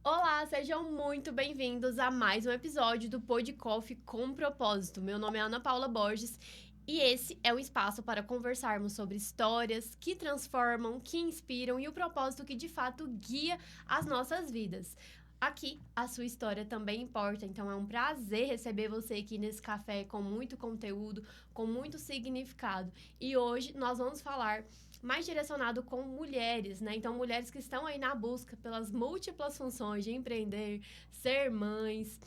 Olá, sejam muito bem-vindos a mais um episódio do Pod Coffee com Propósito. Meu nome é Ana Paula Borges e esse é um espaço para conversarmos sobre histórias que transformam, que inspiram e o propósito que de fato guia as nossas vidas. Aqui, a sua história também importa, então é um prazer receber você aqui nesse café com muito conteúdo, com muito significado. E hoje nós vamos falar mais direcionado com mulheres, né? Então, mulheres que estão aí na busca pelas múltiplas funções de empreender, ser mães,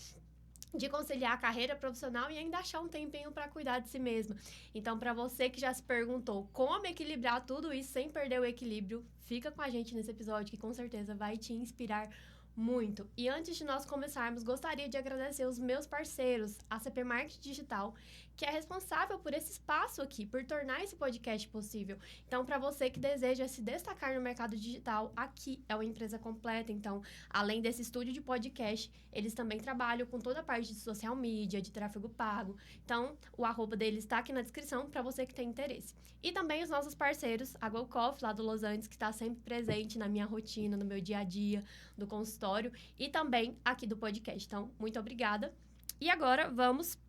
de conciliar a carreira profissional e ainda achar um tempinho para cuidar de si mesma. Então, para você que já se perguntou como equilibrar tudo isso sem perder o equilíbrio, fica com a gente nesse episódio que com certeza vai te inspirar muito. E antes de nós começarmos, gostaria de agradecer os meus parceiros, a CP Marketing Digital, que é responsável por esse espaço aqui, por tornar esse podcast possível. Então, para você que deseja se destacar no mercado digital, aqui é uma empresa completa. Então, além desse estúdio de podcast, eles também trabalham com toda a parte de social media, de tráfego pago. Então, o arroba deles está aqui na descrição para você que tem interesse. E também os nossos parceiros, a Go Coffee, lá do Los Angeles, que está sempre presente na minha rotina, no meu dia a dia, do consultório, e também aqui do podcast. Então, muito obrigada. E agora, vamos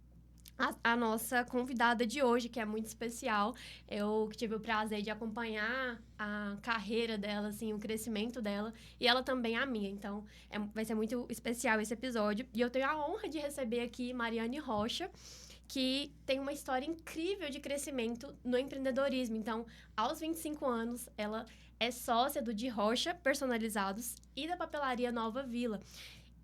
a nossa convidada de hoje, que é muito especial. Eu tive o prazer de acompanhar a carreira dela, assim, o crescimento dela, e ela também a minha. Então, vai ser muito especial esse episódio. E eu tenho a honra de receber aqui Mariane Rocha, que tem uma história incrível de crescimento no empreendedorismo. Então, aos 25 anos, ela é sócia do De Rocha Personalizados e da papelaria Nova Vila.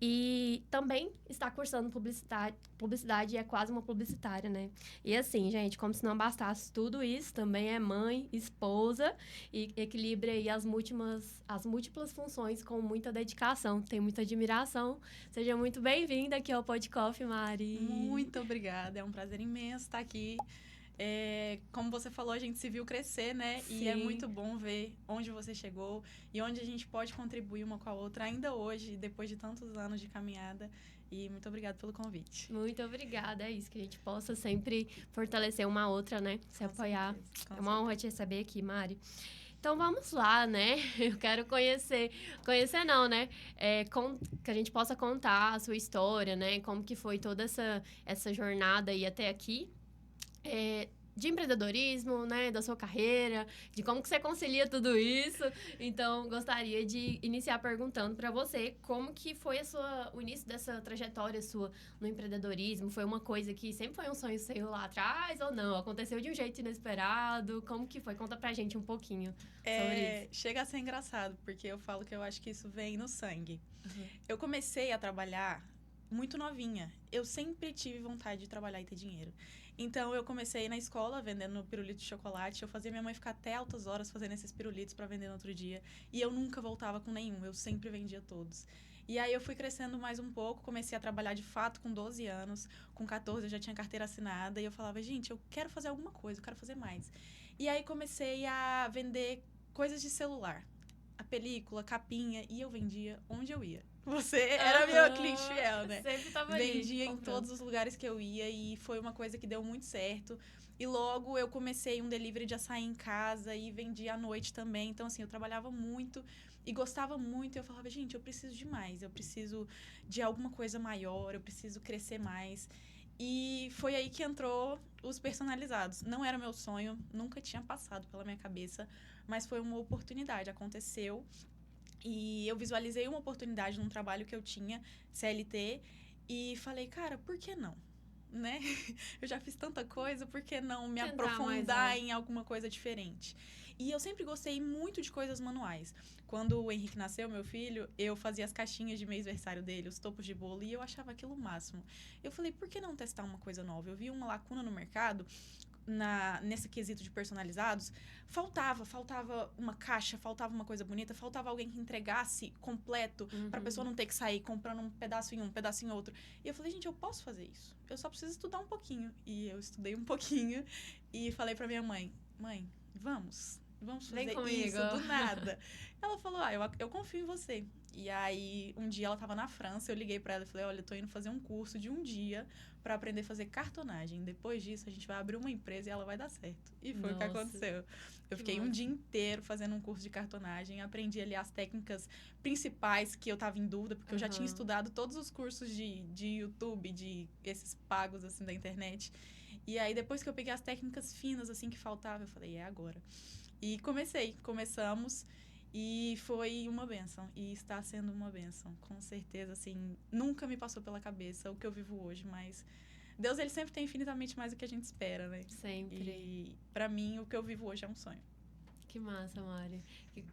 E também está cursando publicidade e é quase uma publicitária, né? E assim, gente, como se não bastasse tudo isso, também é mãe, esposa e equilibra aí as múltiplas funções com muita dedicação. Tem muita admiração. Seja muito bem-vinda aqui ao Pod Coffee, Mari. Muito obrigada, é um prazer imenso estar aqui. Como você falou, a gente se viu crescer, né? Sim. E é muito bom ver onde você chegou e onde a gente pode contribuir uma com a outra ainda hoje, depois de tantos anos de caminhada. E muito obrigada pelo convite. Muito obrigada, é isso, que a gente possa sempre fortalecer uma outra, né? Se apoiar. É uma honra te receber aqui, Mari. Então vamos lá, né? Eu quero conhecer não, né? Que a gente possa contar a sua história, né? Como que foi toda essa jornada aí até aqui. De empreendedorismo, né, da sua carreira, de como que você concilia tudo isso. Então, gostaria de iniciar perguntando para você como que foi o início dessa trajetória sua no empreendedorismo. Foi uma coisa que sempre foi um sonho seu lá atrás ou não? Aconteceu de um jeito inesperado? Como que foi? Conta pra gente um pouquinho sobre isso. Chega a ser engraçado, porque eu falo que eu acho que isso vem no sangue. Uhum. Eu comecei a trabalhar muito novinha. Eu sempre tive vontade de trabalhar e ter dinheiro. Então, eu comecei na escola vendendo pirulito de chocolate. Eu fazia minha mãe ficar até altas horas fazendo esses pirulitos para vender no outro dia. E eu nunca voltava com nenhum. Eu sempre vendia todos. E aí, eu fui crescendo mais um pouco. Comecei a trabalhar de fato com 12 anos. Com 14, eu já tinha carteira assinada. E eu falava, gente, eu quero fazer alguma coisa. Eu quero fazer mais. E aí, comecei a vender coisas de celular. A película, capinha. E eu vendia onde eu ia. Você era meu cliente fiel, né? Sempre tava Vendia ali, em todos os lugares que eu ia e foi uma coisa que deu muito certo. E logo eu comecei um delivery de açaí em casa e vendia à noite também. Então, assim, eu trabalhava muito e gostava muito. E eu falava, gente, eu preciso de mais. Eu preciso de alguma coisa maior. Eu preciso crescer mais. E foi aí que entrou os personalizados. Não era meu sonho, nunca tinha passado pela minha cabeça, mas foi uma oportunidade. Aconteceu. E eu visualizei uma oportunidade num trabalho que eu tinha, CLT, e falei, cara, por que não? Né? Eu já fiz tanta coisa, por que não me aprofundar em alguma coisa diferente? E eu sempre gostei muito de coisas manuais. Quando o Henrique nasceu, meu filho, eu fazia as caixinhas de mês-versário dele, os topos de bolo, e eu achava aquilo o máximo. Eu falei, por que não testar uma coisa nova? Eu vi uma lacuna no mercado, nesse quesito de personalizados, faltava uma caixa, faltava uma coisa bonita, faltava alguém que entregasse completo, pra pessoa não ter que sair comprando um pedaço em um pedaço em outro. E eu falei, gente, eu posso fazer isso. Eu só preciso estudar um pouquinho. E eu estudei um pouquinho e falei pra minha mãe, vamos fazer isso do nada. Ela falou, eu confio em você. E aí, um dia ela tava na França, eu liguei pra ela e falei, olha, eu tô indo fazer um curso de um dia pra aprender a fazer cartonagem. Depois disso, a gente vai abrir uma empresa e ela vai dar certo. E foi o que Nossa, aconteceu. Eu que fiquei um massa. dia inteiro fazendo um curso de cartonagem, aprendi ali as técnicas principais que eu tava em dúvida, porque eu já tinha Aham. estudado todos os cursos de YouTube, de esses pagos, assim, da internet. E aí, depois que eu peguei as técnicas finas, assim, que faltava, eu falei, é agora. E começamos. E foi uma bênção. E está sendo uma bênção. Com certeza, assim, nunca me passou pela cabeça o que eu vivo hoje, mas Deus, ele sempre tem infinitamente mais do que a gente espera, né? Sempre. E pra mim, o que eu vivo hoje é um sonho. Que massa, Mari.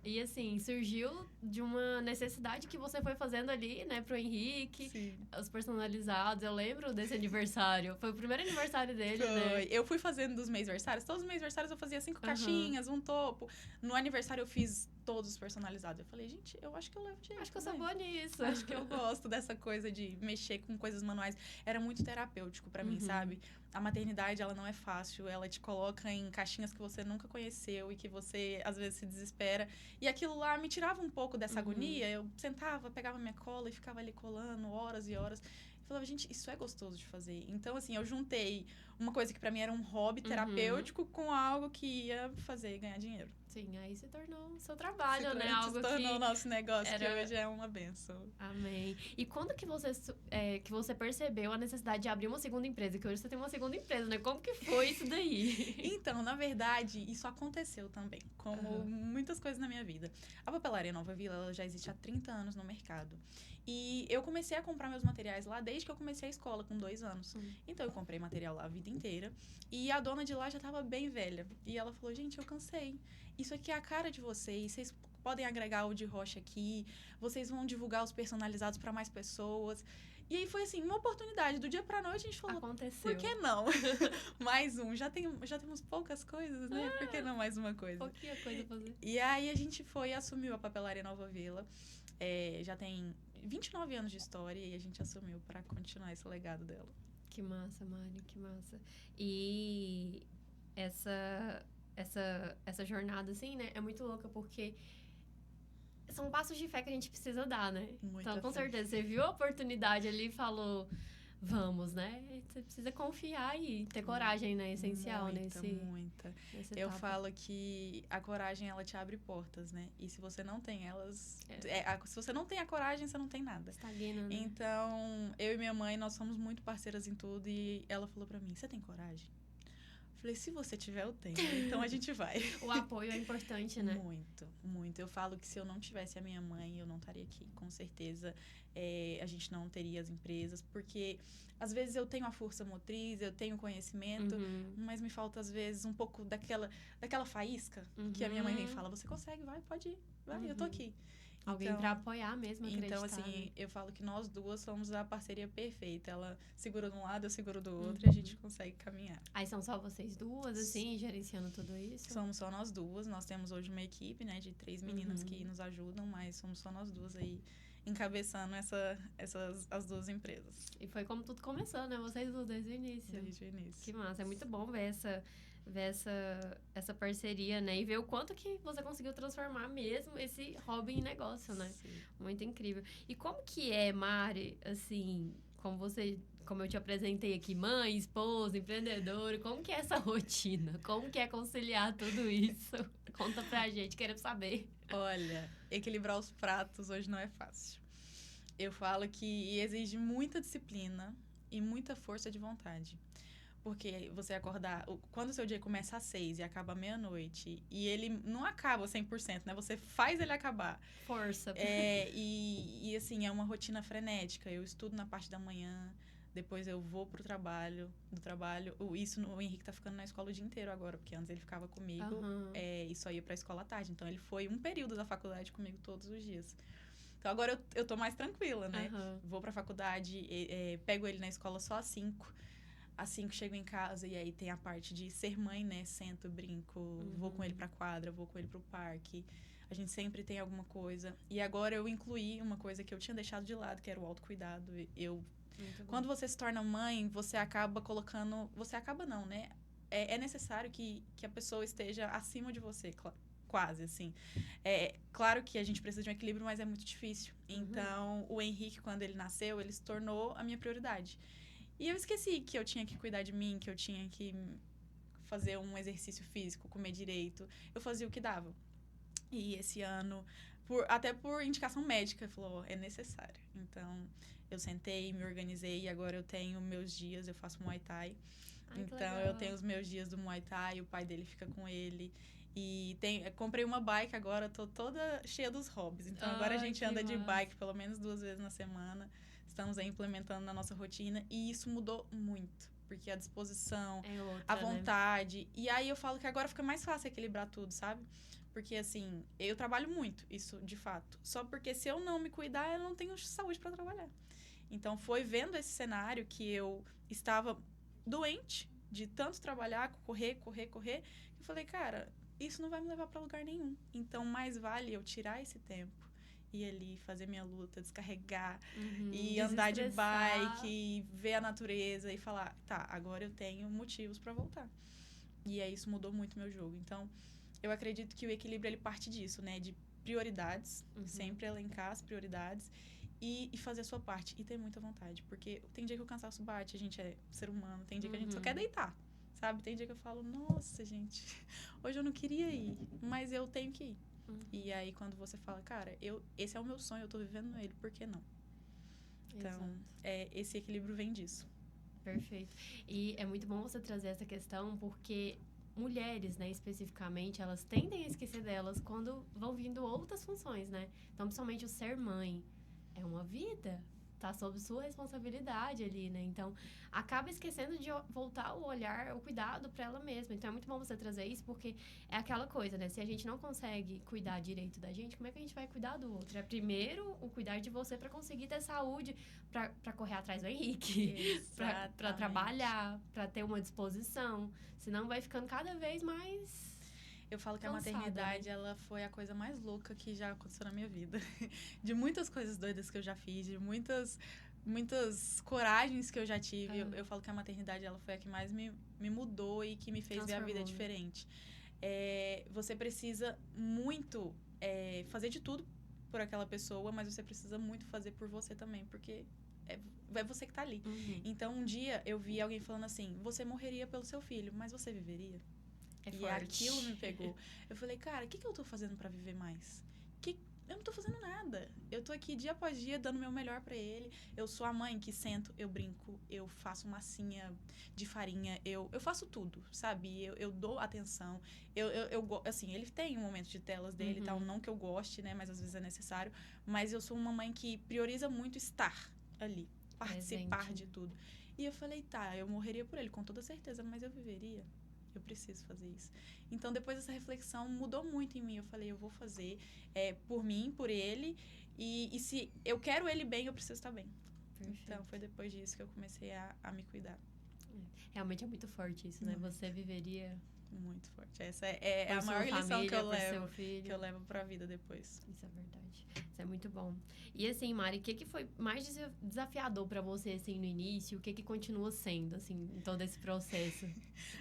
E assim, surgiu de uma necessidade que você foi fazendo ali, né, pro Henrique, Sim. os personalizados. Eu lembro desse aniversário. Foi o primeiro aniversário dele, né? Foi. Eu fui fazendo dos mês-versários. Todos os mês-versários eu fazia 5 Aham. caixinhas, um topo. No aniversário eu fiz todos os personalizados. Eu falei, gente, eu acho que eu levo jeito. Acho que eu sou né? boa nisso. Acho que eu gosto dessa coisa de mexer com coisas manuais. Era muito terapêutico pra mim, Uhum. sabe? A maternidade, ela não é fácil. Ela te coloca em caixinhas que você nunca conheceu e que você, às vezes, se desespera. E aquilo lá me tirava um pouco dessa Uhum. agonia. Eu sentava, pegava minha cola e ficava ali colando horas e horas. E falava, gente, isso é gostoso de fazer. Então, assim, eu juntei uma coisa que pra mim era um hobby Uhum. terapêutico com algo que ia fazer ganhar dinheiro. Sim, aí se tornou o seu trabalho, né? Algo Se tornou o que... nosso negócio, que era- hoje é uma benção. Amém. E quando que você percebeu a necessidade de abrir uma segunda empresa? Que hoje você tem uma segunda empresa, né? Como que foi isso daí? Então, na verdade, isso aconteceu também, como Aham. muitas coisas na minha vida. A Papelaria Nova Vila, ela já existe há 30 anos no mercado. E eu comecei a comprar meus materiais lá desde que eu comecei a escola, com 2 anos. Então, eu comprei material lá a vida inteira. E a dona de lá já estava bem velha. E ela falou, gente, eu cansei. Isso aqui é a cara de vocês podem agregar o de rocha aqui, vocês vão divulgar os personalizados para mais pessoas. E aí foi assim, uma oportunidade. Do dia pra noite a gente falou, Aconteceu. por que não? Mais um. Já temos poucas coisas, né? Por que não mais uma coisa? Pouquinha coisa pra fazer. E aí a gente foi e assumiu a Papelaria Nova Vila. Já tem 29 anos de história e a gente assumiu para continuar esse legado dela. Que massa, Mari, que massa. E essa jornada, assim, né, é muito louca porque são passos de fé que a gente precisa dar, né? Muita Então, com fé. certeza, você viu a oportunidade ali e falou, vamos, né? Você precisa confiar e ter coragem, né? Essencial Muita. nessa Eu etapa. falo que a coragem, ela te abre portas, né? E se você não tem elas... se você não tem a coragem, você não tem nada. Estagna, né? Então, eu e minha mãe, nós somos muito parceiras em tudo. E ela falou pra mim, você tem coragem? Eu falei, se você tiver, eu tenho. Então, a gente vai. O apoio é importante, né? Muito. Eu falo que se eu não tivesse a minha mãe, eu não estaria aqui. Com certeza, a gente não teria as empresas. Porque, às vezes, eu tenho a força motriz, eu tenho conhecimento. Uhum. Mas me falta, às vezes, um pouco daquela faísca que a minha mãe vem e fala, você consegue, vai, pode ir. Vai, eu tô aqui. Alguém Então, pra apoiar mesmo, acreditar. Então, assim, né? eu falo que nós duas somos a parceria perfeita. Ela segura de um lado, eu seguro do outro e a gente consegue caminhar. Aí são só vocês duas, assim, gerenciando tudo isso? Somos só nós duas. Nós temos hoje uma equipe, né, de 3 meninas que nos ajudam, mas somos só nós duas aí encabeçando as duas empresas. E foi como tudo começou, né? Vocês duas desde o início. Desde o início. Que massa. É muito bom ver essa parceria, né? E ver o quanto que você conseguiu transformar mesmo esse hobby em negócio, né? Sim. Muito incrível. E como que é, Mari, assim, como eu te apresentei aqui, mãe, esposa, empreendedora, como que é essa rotina? Como que é conciliar tudo isso? Conta pra gente, queremos saber. Olha, equilibrar os pratos hoje não é fácil. Eu falo que exige muita disciplina e muita força de vontade. Porque você acordar... Quando o seu dia começa às 6 e acaba à meia-noite, e ele não acaba 100%, né? Você faz ele acabar. Força. E assim, é uma rotina frenética. Eu estudo na parte da manhã, depois eu vou pro trabalho. O Henrique tá ficando na escola o dia inteiro agora, porque antes ele ficava comigo e só ia pra escola à tarde. Então, ele foi um período da faculdade comigo todos os dias. Então, agora eu tô mais tranquila, né? Vou pra faculdade, pego ele na escola só às 5. Às 5 chego em casa e aí tem a parte de ser mãe, né? Sento, brinco, vou com ele pra quadra, vou com ele pro parque. A gente sempre tem alguma coisa. E agora eu incluí uma coisa que eu tinha deixado de lado, que era o autocuidado. Quando você se torna mãe, você acaba colocando... Você acaba não, né? É necessário que a pessoa esteja acima de você, quase, assim. Claro que a gente precisa de um equilíbrio, mas é muito difícil. Então, o Henrique, quando ele nasceu, ele se tornou a minha prioridade. E eu esqueci que eu tinha que cuidar de mim, que eu tinha que fazer um exercício físico, comer direito. Eu fazia o que dava. E esse ano, até por indicação médica, falou, é necessário. Então, eu sentei, me organizei e agora eu tenho meus dias, eu faço Muay Thai. Então, eu tenho os meus dias do Muay Thai, o pai dele fica com ele. E comprei uma bike agora, tô toda cheia dos hobbies. Então, agora a gente anda de bike pelo menos 2 vezes na semana. Estamos aí implementando na nossa rotina. E isso mudou muito. Porque a disposição, a vontade... Né? E aí, eu falo que agora fica mais fácil equilibrar tudo, sabe? Porque, assim, eu trabalho muito, isso de fato. Só porque se eu não me cuidar, eu não tenho saúde para trabalhar. Então, foi vendo esse cenário que eu estava doente de tanto trabalhar, correr, que eu falei, cara, isso não vai me levar para lugar nenhum. Então, mais vale eu tirar esse tempo, ir ali, fazer minha luta, descarregar, e andar de bike, e ver a natureza e falar, tá, agora eu tenho motivos para voltar. E aí, isso mudou muito meu jogo. Então, eu acredito que o equilíbrio, ele parte disso, né? De prioridades, sempre elencar as prioridades e fazer a sua parte. E ter muita vontade, porque tem dia que o cansaço bate, a gente é ser humano, tem dia que a gente só quer deitar, sabe? Tem dia que eu falo, nossa, gente, hoje eu não queria ir, mas eu tenho que ir. E aí, quando você fala, cara, esse é o meu sonho, eu tô vivendo ele, por que não? Então, esse equilíbrio vem disso. Perfeito. E é muito bom você trazer essa questão, porque mulheres, né, especificamente, elas tendem a esquecer delas quando vão vindo outras funções, né? Então, principalmente o ser mãe é uma vida, tá sob sua responsabilidade ali, né? Então, acaba esquecendo de voltar o olhar, o cuidado para ela mesma. Então, é muito bom você trazer isso, porque é aquela coisa, né? Se a gente não consegue cuidar direito da gente, como é que a gente vai cuidar do outro? É primeiro o cuidar de você para conseguir ter saúde, para correr atrás do Henrique, para trabalhar, para ter uma disposição. Senão vai ficando cada vez mais... Eu falo que a maternidade, né? Ela foi a coisa mais louca que já aconteceu na minha vida. De muitas coisas doidas que eu já fiz, de muitas coragens que eu já tive. Eu falo que a maternidade, ela foi a que mais me mudou e que me fez ver a vida diferente. Você precisa muito fazer de tudo por aquela pessoa, mas você precisa muito fazer por você também, porque é você que tá ali. Então, um dia eu vi alguém falando assim, você morreria pelo seu filho, mas você viveria? E aquilo me pegou. Eu falei, cara, o que eu tô fazendo pra viver mais? Eu não tô fazendo nada. Eu tô aqui dia após dia dando o meu melhor pra ele. Eu sou a mãe que sento, eu brinco, eu faço massinha de farinha, eu faço tudo, sabe? Eu dou atenção. Assim, ele tem um momento de telas dele e tal, não que eu goste, né? Mas às vezes é necessário. Mas eu sou uma mãe que prioriza muito estar ali, participar de tudo. E eu falei, tá, eu morreria por ele, com toda certeza, mas eu viveria. Eu preciso fazer isso. Então, depois dessa reflexão, mudou muito em mim. Eu falei, eu vou fazer por mim, por ele. E se eu quero ele bem, eu preciso estar bem. Perfeito. Então, foi depois disso que eu comecei a me cuidar. Realmente é muito forte isso, né? Você viveria... Muito forte. Essa é a maior lição que eu levo pra vida depois. Isso é verdade. Isso é muito bom. E assim, Mari, o que foi mais desafiador pra você, assim, no início? O que continua sendo, assim, em todo esse processo?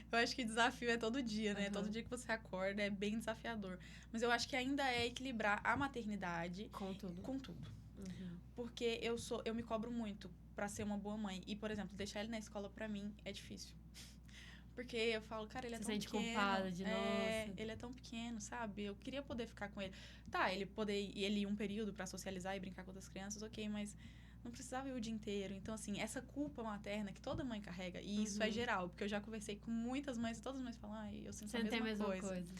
Eu acho que desafio é todo dia, né? Todo dia que você acorda é bem desafiador. Mas eu acho que ainda é equilibrar a maternidade... Com tudo. Porque eu me cobro muito pra ser uma boa mãe. E, por exemplo, deixar ele na escola pra mim é difícil. Porque eu falo, cara, ele é tão pequeno. Você sente culpada de nossa. Ele é tão pequeno, sabe? Eu queria poder ficar com ele. Tá, ele ir um período pra socializar e brincar com outras crianças, ok, mas não precisava ir o dia inteiro. Então, assim, essa culpa materna que toda mãe carrega, e isso é geral, porque eu já conversei com muitas mães e todas as mães falam, eu sinto a mesma coisa.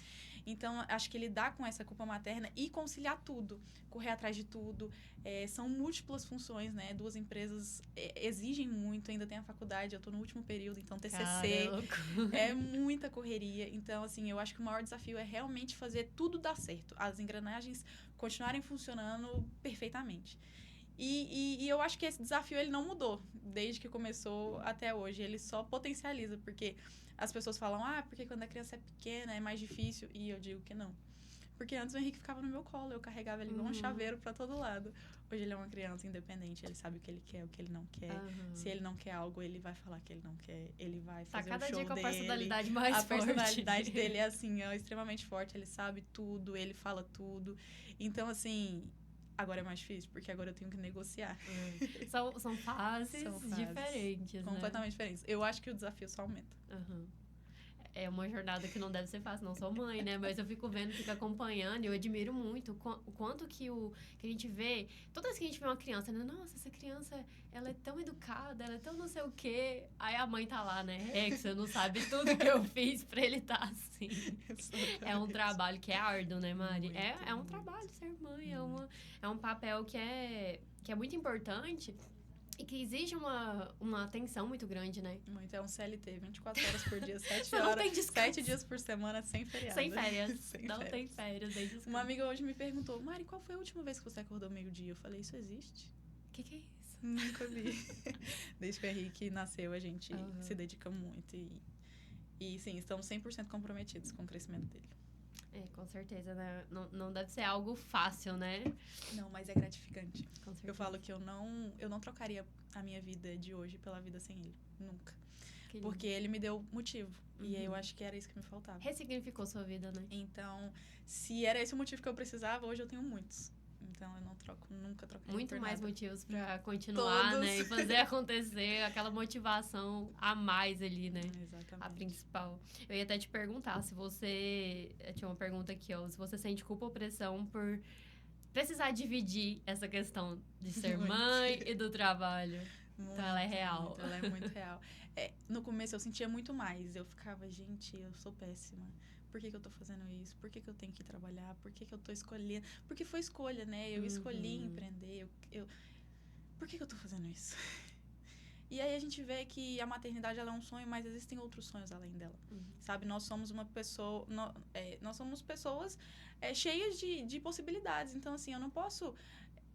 Então, acho que lidar com essa culpa materna e conciliar tudo, correr atrás de tudo, são múltiplas funções, né? 2 empresas exigem muito, ainda tem a faculdade, eu tô no último período, então TCC, é muita correria. Então, assim, eu acho que o maior desafio é realmente fazer tudo dar certo, as engrenagens continuarem funcionando perfeitamente. E eu acho que esse desafio, ele não mudou desde que começou até hoje. Ele só potencializa, porque as pessoas falam, porque quando a criança é pequena é mais difícil. E eu digo que não. Porque antes o Henrique ficava no meu colo, eu carregava ele igual um chaveiro pra todo lado. Hoje ele é uma criança independente, ele sabe o que ele quer, o que ele não quer. Se ele não quer algo, ele vai falar que ele não quer, ele vai fazer o show dele. Tá cada dia com a personalidade mais forte. A personalidade dele é assim, é extremamente forte, ele sabe tudo, ele fala tudo. Então, assim, agora é mais difícil, porque agora eu tenho que negociar. São fases diferentes, completamente diferentes. Eu acho que o desafio só aumenta. É uma jornada que não deve ser fácil, não sou mãe, né? Mas eu fico vendo, fico acompanhando e eu admiro muito o quanto que a gente vê... Toda vez que a gente vê uma criança, né? Nossa, essa criança, ela é tão educada, ela é tão não sei o quê. Aí a mãe tá lá, né? Você não sabe tudo que eu fiz pra ele tá assim. É um trabalho que é árduo, né, Mari? Muito, é um trabalho ser mãe, é um papel que é muito importante... E que exige uma atenção muito grande, né? Muito. É um CLT, 24 horas por dia, 7 Você não tem horas, descanso. 7 dias por semana, sem feriado. Sem férias. Não tem férias, nem descanso. Uma amiga hoje me perguntou, Mari, qual foi a última vez que você acordou meio-dia? Eu falei, isso existe? O que é isso? Nunca vi. Desde que o Henrique nasceu, a gente se dedica muito. E sim, estamos 100% comprometidos com o crescimento dele. Com certeza, né? Não deve ser algo fácil, né? Não, mas é gratificante. Com certeza. Eu falo que eu não trocaria a minha vida de hoje pela vida sem ele. Nunca. Porque ele me deu motivo. E eu acho que era isso que me faltava. Ressignificou sua vida, né? Então, se era esse o motivo que eu precisava, hoje eu tenho muitos. Então, eu nunca trocaria muito por mais nada. motivos pra continuar, Todos. né? E fazer acontecer aquela motivação a mais ali, né? Exatamente. A principal. Eu ia até te perguntar se você... Eu tinha uma pergunta aqui, ó. Se você sente culpa ou pressão por precisar dividir essa questão de ser mãe e do trabalho. Muito, então, ela é real. Muito, ela é muito real. No começo, eu sentia muito mais. Eu ficava, gente, eu sou péssima. Por que eu tô fazendo isso? Por que eu tenho que trabalhar? Por que eu tô escolhendo? Porque foi escolha, né? Eu escolhi empreender. Por que eu tô fazendo isso? E aí a gente vê que a maternidade ela é um sonho, mas existem outros sonhos além dela. Sabe? Nós somos uma pessoa... nós somos pessoas cheias de possibilidades. Então, assim, eu não posso...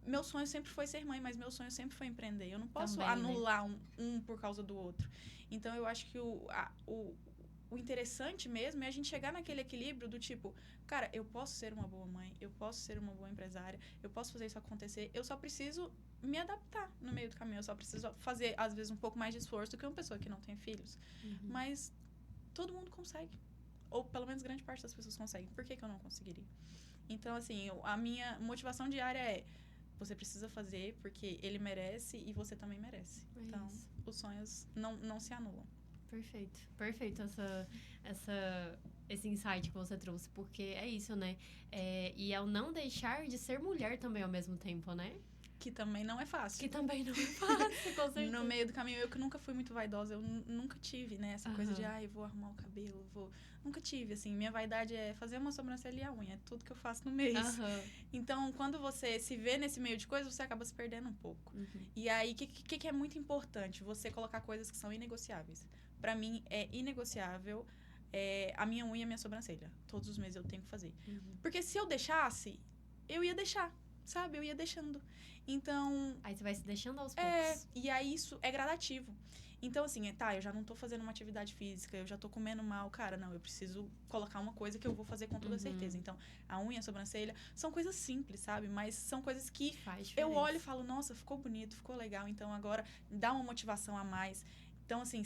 Meu sonho sempre foi ser mãe, mas meu sonho sempre foi empreender. Eu não posso também, anular um por causa do outro. Então, eu acho que o interessante mesmo é a gente chegar naquele equilíbrio do tipo, cara, eu posso ser uma boa mãe, eu posso ser uma boa empresária, eu posso fazer isso acontecer, eu só preciso me adaptar no meio do caminho, eu só preciso fazer, às vezes, um pouco mais de esforço do que uma pessoa que não tem filhos. Mas todo mundo consegue. Ou pelo menos grande parte das pessoas conseguem. Por que eu não conseguiria? Então, assim, a minha motivação diária é você precisa fazer porque ele merece e você também merece. Então, os sonhos não se anulam. Perfeito esse insight que você trouxe, porque é isso, né? E ao não deixar de ser mulher também ao mesmo tempo, né? Que também não é fácil. Com certeza. No meio do caminho, eu que nunca fui muito vaidosa, eu nunca tive, né? Essa coisa de, eu vou arrumar o cabelo, Nunca tive, assim. Minha vaidade é fazer uma sobrancelha e a unha. É tudo que eu faço no mês. Então, quando você se vê nesse meio de coisa, você acaba se perdendo um pouco. E aí, o que é muito importante? Você colocar coisas que são inegociáveis. Pra mim, é inegociável a minha unha e a minha sobrancelha. Todos os meses eu tenho que fazer. Porque se eu deixasse, eu ia deixar, sabe? Eu ia deixando. Então... Aí você vai se deixando aos poucos. E aí isso é gradativo. Então, assim, eu já não tô fazendo uma atividade física, eu já tô comendo mal. Cara, não, eu preciso colocar uma coisa que eu vou fazer com toda certeza. Então, a unha, a sobrancelha, são coisas simples, sabe? Mas são coisas que eu olho e falo, nossa, ficou bonito, ficou legal. Então, agora dá uma motivação a mais. Então, assim,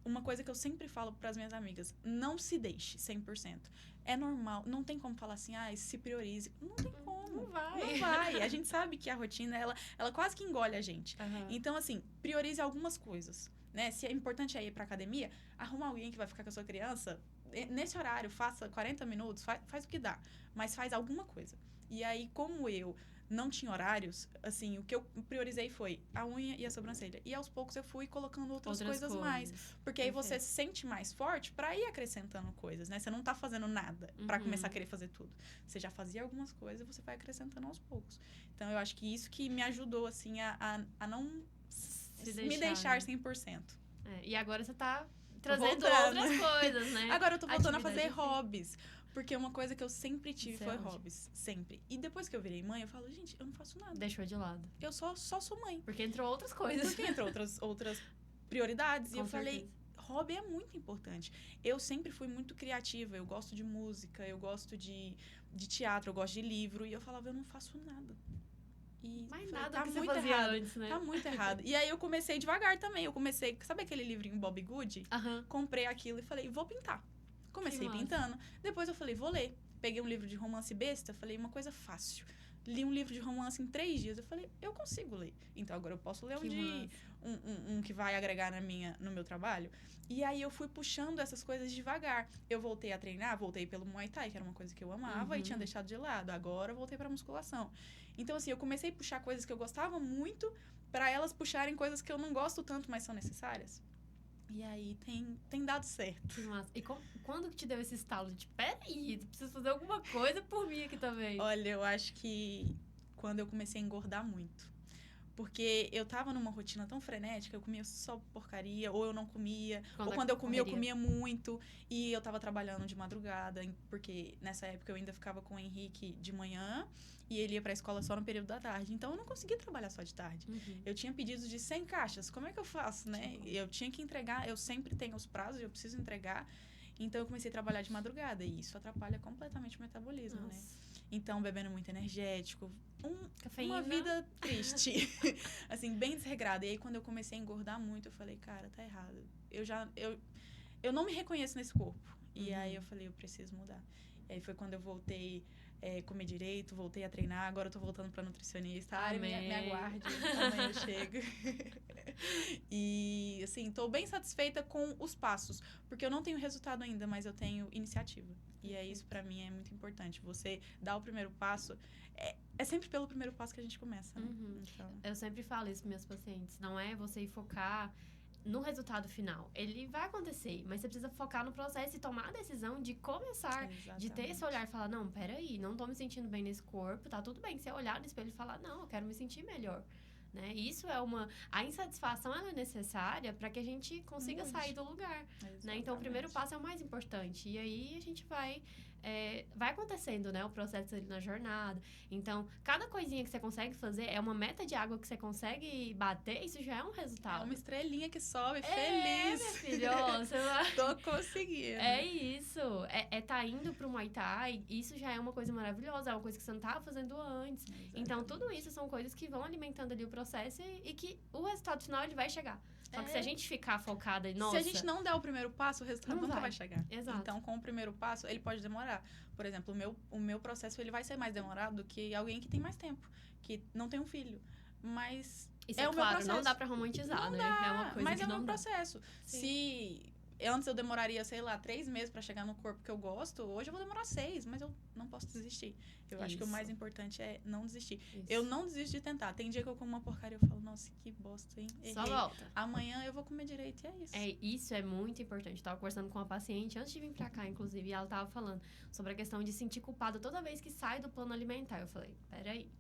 uma coisa que eu sempre falo pras minhas amigas, não se deixe 100%. É normal, não tem como falar assim, se priorize. Não tem como. Não vai. Não vai. A gente sabe que a rotina, ela quase que engole a gente. Então, assim, priorize algumas coisas, né? Se é importante ir pra academia, arruma alguém que vai ficar com a sua criança, nesse horário, faça 40 minutos, faz o que dá, mas faz alguma coisa. E aí, como eu não tinha horários, assim, o que eu priorizei foi a unha e a sobrancelha. E aos poucos eu fui colocando outras coisas mais. Porque aí você se sente mais forte pra ir acrescentando coisas, né? Você não tá fazendo nada pra começar a querer fazer tudo. Você já fazia algumas coisas e você vai acrescentando aos poucos. Então, eu acho que isso que me ajudou, assim, a não me deixar 100%. E agora você tá trazendo voltando. outras coisas, né? Agora eu tô voltando a fazer hobbies. Porque uma coisa que eu sempre tive foi hobbies. Sempre. E depois que eu virei mãe, eu falo, gente, eu não faço nada. Deixou de lado. Eu só sou mãe. Porque entrou outras coisas. Porque entrou outras prioridades. Com e eu certeza. falei, hobby é muito importante. Eu sempre fui muito criativa. Eu gosto de música, eu gosto de de teatro, eu gosto de livro. E eu falava, eu não faço nada. E Mais falei, nada tá que você muito fazia errado. antes, né? Tá muito errado. E aí eu comecei devagar também. Eu comecei, sabe aquele livrinho Bob Good? Aham. Comprei aquilo e falei, vou pintar. Comecei massa. pintando. Depois eu falei, vou ler. Peguei um livro de romance besta, falei, uma coisa fácil. Li um livro de romance em 3 dias. Eu falei, eu consigo ler. Então agora eu posso ler um que vai agregar no meu trabalho. E aí eu fui puxando essas coisas devagar. Eu voltei a treinar, voltei pelo Muay Thai, que era uma coisa que eu amava e tinha deixado de lado. Agora eu voltei pra musculação. Então, assim, eu comecei a puxar coisas que eu gostava muito pra elas puxarem coisas que eu não gosto tanto, mas são necessárias. E aí tem dado certo. Que massa. E quando que te deu esse estalo de, peraí, preciso fazer alguma coisa por mim aqui também? Olha, eu acho que quando eu comecei a engordar muito. Porque eu tava numa rotina tão frenética, eu comia só porcaria, ou eu não comia, ou quando eu comia muito, e eu tava trabalhando de madrugada, porque nessa época eu ainda ficava com o Henrique de manhã, e ele ia pra escola só no período da tarde, então eu não conseguia trabalhar só de tarde. Eu tinha pedidos de 100 caixas, como é que eu faço, né? Eu tinha que entregar, eu sempre tenho os prazos, eu preciso entregar, então eu comecei a trabalhar de madrugada, e isso atrapalha completamente o metabolismo, né? Então, bebendo muito energético, uma vida triste, assim, bem desregrada. E aí, quando eu comecei a engordar muito, eu falei, cara, tá errado. Eu não me reconheço nesse corpo. E aí, eu falei, eu preciso mudar. E aí, foi quando eu voltei a comer direito, voltei a treinar. Agora, eu tô voltando pra nutricionista. Me aguarde, amanhã eu chego. E, assim, tô bem satisfeita com os passos. Porque eu não tenho resultado ainda, mas eu tenho iniciativa. E é isso, pra mim, é muito importante. Você dar o primeiro passo. É sempre pelo primeiro passo que a gente começa, né? Então... Eu sempre falo isso para meus pacientes. Não é você ir focar no resultado final. Ele vai acontecer, mas você precisa focar no processo e tomar a decisão de começar, de ter esse olhar e falar, não, peraí, não tô me sentindo bem nesse corpo, tá tudo bem. Você olhar no espelho e falar, não, eu quero me sentir melhor. Né? Isso é a insatisfação ela é necessária para que a gente consiga sair do lugar, né? Então o primeiro passo é o mais importante e aí a gente vai acontecendo, né, o processo ali na jornada. Então cada coisinha que você consegue fazer é uma meta de água que você consegue bater, isso já é um resultado. É uma estrelinha que sobe Minha feliz. filha, você vai... Tô conseguindo. É isso, tá indo pro Muay Thai, isso já é uma coisa maravilhosa, é uma coisa que você não tava fazendo antes. Exatamente. Então tudo isso são coisas que vão alimentando ali o processo e que o resultado final ele vai chegar. Só que se a gente ficar focada em se a gente não der o primeiro passo, o resultado nunca vai chegar. Exato. Então, com o primeiro passo, ele pode demorar. Por exemplo, o meu processo ele vai ser mais demorado do que alguém que tem mais tempo, que não tem um filho. Mas isso é o claro, meu processo. Não dá pra romantizar, não né? Dá, é uma coisa mas que é o não meu dá. processo. Sim. Se antes eu demoraria, sei lá, 3 meses pra chegar no corpo que eu gosto, hoje eu vou demorar 6, mas eu não posso desistir. Eu acho que o mais importante é não desistir. Isso. Eu não desisto de tentar. Tem dia que eu como uma porcaria e eu falo, nossa, que bosta, hein? Errei. Só volta. Amanhã eu vou comer direito e é isso. Isso é muito importante. Eu tava conversando com uma paciente antes de vir pra cá, inclusive, e ela tava falando sobre a questão de se sentir culpada toda vez que sai do plano alimentar. Eu falei, peraí.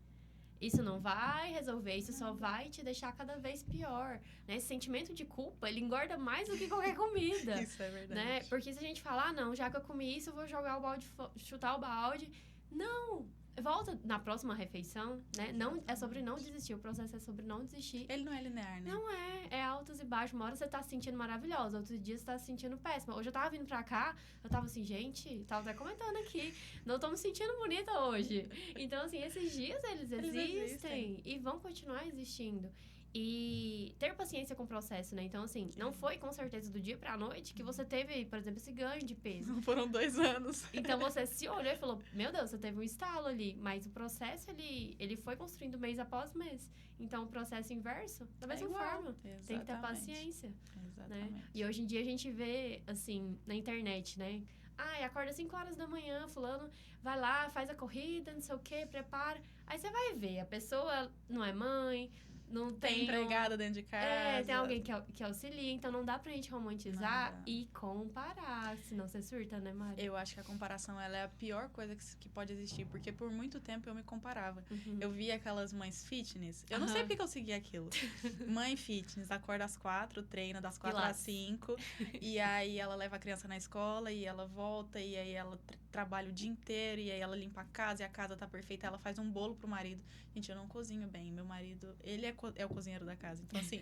Isso não vai resolver, isso só vai te deixar cada vez pior, né? Esse sentimento de culpa, ele engorda mais do que qualquer comida. Isso é verdade. Né? Porque se a gente falar, não, já que eu comi isso, eu vou jogar o balde, chutar o balde. Não! Volta na próxima refeição, né? Não, é sobre não desistir, o processo é sobre não desistir. Ele não é linear, né? Não é altos e baixos. Uma hora você tá se sentindo maravilhosa, outros dias você tá se sentindo péssima. Hoje eu tava vindo pra cá, eu tava assim, gente, tava até comentando aqui, não tô me sentindo bonita hoje. Então, assim, esses dias eles existem e vão continuar existindo. E ter paciência com o processo, né? Então, assim, não foi com certeza do dia pra noite que você teve, por exemplo, esse ganho de peso. Não foram 2 anos. Então, você se olhou e falou, meu Deus, você teve um estalo ali. Mas o processo, ele foi construindo mês após mês. Então, o processo inverso, da mesma forma. Exatamente. Tem que ter paciência. Exatamente. Né? E hoje em dia a gente vê, assim, na internet, né? Acorda 5 horas da manhã, fulano vai lá, faz a corrida, não sei o quê, prepara. Aí você vai ver, a pessoa não é mãe... Não tem empregada dentro de casa. Tem alguém que auxilia. Então, não dá pra gente romantizar e comparar. Senão você surta, né, Mari? Eu acho que a comparação, ela é a pior coisa que pode existir. Porque por muito tempo eu me comparava. Eu via aquelas mães fitness. Eu não sei porque eu seguia aquilo. Mãe fitness, acorda às 4, treina das 4 às 5. E aí, ela leva a criança na escola e ela volta. E aí, ela trabalha o dia inteiro. E aí, ela limpa a casa e a casa tá perfeita. Ela faz um bolo pro marido. Gente, eu não cozinho bem. Meu marido, ele ele é o cozinheiro da casa. Então, assim,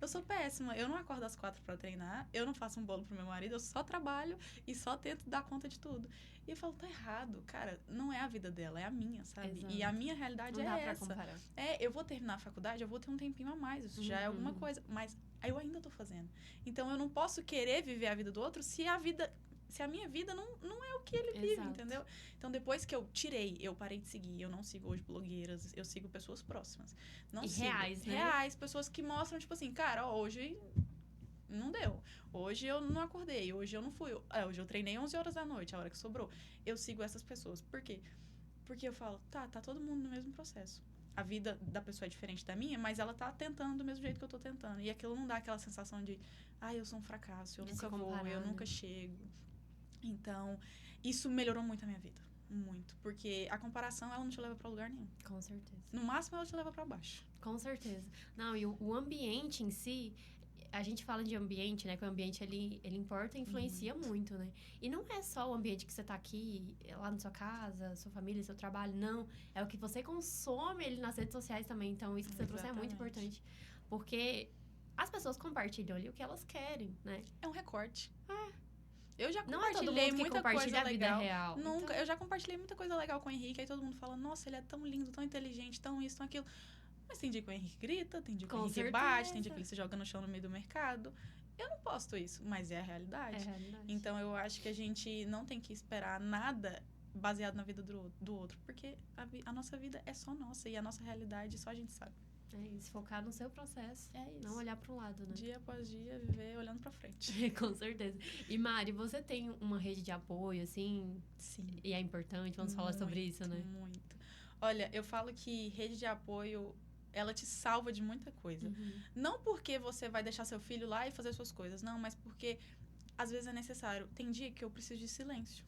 eu sou péssima. Eu não acordo às 4 pra treinar, eu não faço um bolo pro meu marido, eu só trabalho e só tento dar conta de tudo. E eu falo, tá errado, cara, não é a vida dela, é a minha, sabe? Exato. E a minha realidade Não é dá essa. pra comparar. Eu vou terminar a faculdade, eu vou ter um tempinho a mais, isso já é alguma coisa. Mas eu ainda tô fazendo. Então, eu não posso querer viver a vida do outro se a minha vida não é o que ele vive, Exato. entendeu? Então, depois que eu parei de seguir. Eu não sigo hoje blogueiras, eu sigo pessoas próximas. Não E sigo. reais, né? Reais, pessoas que mostram, tipo assim, cara, ó, hoje não deu. Hoje eu não acordei, hoje eu não fui. Hoje eu treinei 11 horas da noite, a hora que sobrou. Eu sigo essas pessoas. Por quê? Porque eu falo, tá todo mundo no mesmo processo. A vida da pessoa é diferente da minha, mas ela tá tentando do mesmo jeito que eu tô tentando. E aquilo não dá aquela sensação de, eu sou um fracasso, eu De nunca se comparar, vou, eu né? nunca chego. Então, isso melhorou muito a minha vida. Muito. Porque a comparação, ela não te leva pra lugar nenhum. Com certeza. No máximo, ela te leva pra baixo. Com certeza. Não, e o ambiente em si, a gente fala de ambiente, né? Que o ambiente, ele importa e influencia muito, né? E não é só o ambiente que você tá aqui, lá na sua casa, sua família, seu trabalho, não. É o que você consome ele nas redes sociais também. Então, isso que você trouxe é muito importante. Porque as pessoas compartilham ali o que elas querem, né? É um recorte. Eu já Não é todo compartilhei mundo que muita compartilha coisa a vida legal. real. Nunca. Então, Eu já compartilhei muita coisa legal com o Henrique, aí todo mundo fala, nossa, ele é tão lindo, tão inteligente, tão isso, tão aquilo. Mas tem dia que o Henrique grita, tem dia que o Com Henrique bate, tem dia certeza. que ele se joga no chão no meio do mercado. Eu não posto isso, mas é a realidade. é realidade. Então, eu acho que a gente não tem que esperar nada baseado na vida do outro, porque a nossa vida é só nossa e a nossa realidade só a gente sabe. É isso, focar no seu processo. É isso. Não olhar pro lado, né? Dia após dia, viver olhando pra frente. Com certeza. E Mari, você tem uma rede de apoio, assim? Sim. E é importante? Vamos falar sobre isso, né? Muito. Olha, eu falo que rede de apoio, ela te salva de muita coisa. Não porque você vai deixar seu filho lá e fazer suas coisas, não, mas porque às vezes é necessário. Tem dia que eu preciso de silêncio.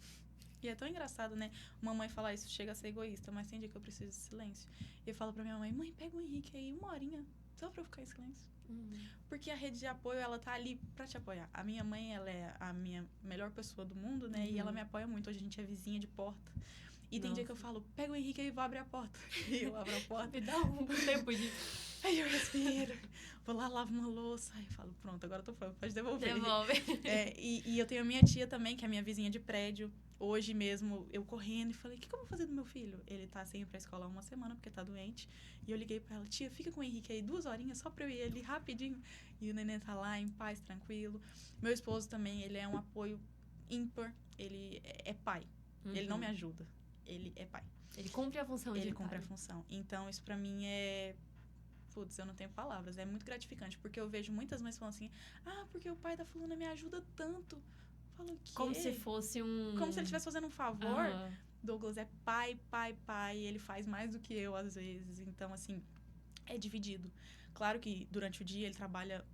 E é tão engraçado, né? Uma mãe falar isso chega a ser egoísta, mas tem dia que eu preciso de silêncio. E eu falo pra minha mãe, pega o Henrique aí 1 horinha, só pra eu ficar em silêncio. Porque a rede de apoio, ela tá ali pra te apoiar. A minha mãe, ela é a minha melhor pessoa do mundo, né? E ela me apoia muito. Hoje a gente é vizinha de porta. E tem dia que eu falo, pega o Henrique aí e vou abrir a porta. E eu abro a porta. Me dá um tempo de... Aí eu respiro. Vou lá, lavo uma louça. Aí eu falo, pronto, agora eu tô pronto, pode devolver. Devolve. E eu tenho a minha tia também, que é a minha vizinha de prédio. Hoje mesmo, eu correndo e falei, o que eu vou fazer do meu filho? Ele tá sem ir pra escola há 1 semana, porque tá doente. E eu liguei pra ela, tia, fica com o Henrique aí 2 horinhas, só pra eu ir ali rapidinho. E o neném tá lá, em paz, tranquilo. Meu esposo também, ele é um apoio ímpar. Ele é pai. Ele não me ajuda. Ele é pai. Ele cumpre a função de pai. Ele cumpre a função. Então, isso pra mim é... Putz, eu não tenho palavras. É muito gratificante, porque eu vejo muitas mães falando assim, porque o pai da fulana me ajuda tanto. Falo, o quê? Como se fosse Como se ele estivesse fazendo um favor. Douglas é pai. Ele faz mais do que eu, às vezes. Então, assim, é dividido. Claro que durante o dia ele trabalha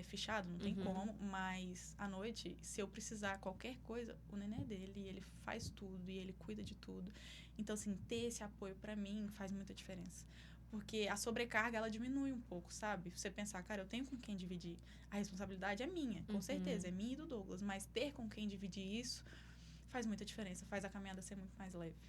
fechado, não tem como. Mas à noite, se eu precisar qualquer coisa, o neném é dele. E ele faz tudo, e ele cuida de tudo. Então, assim, ter esse apoio pra mim faz muita diferença. Porque a sobrecarga, ela diminui um pouco, sabe? Você pensar, cara, eu tenho com quem dividir. A responsabilidade é minha, com certeza. É minha e do Douglas. Mas ter com quem dividir isso faz muita diferença. Faz a caminhada ser muito mais leve.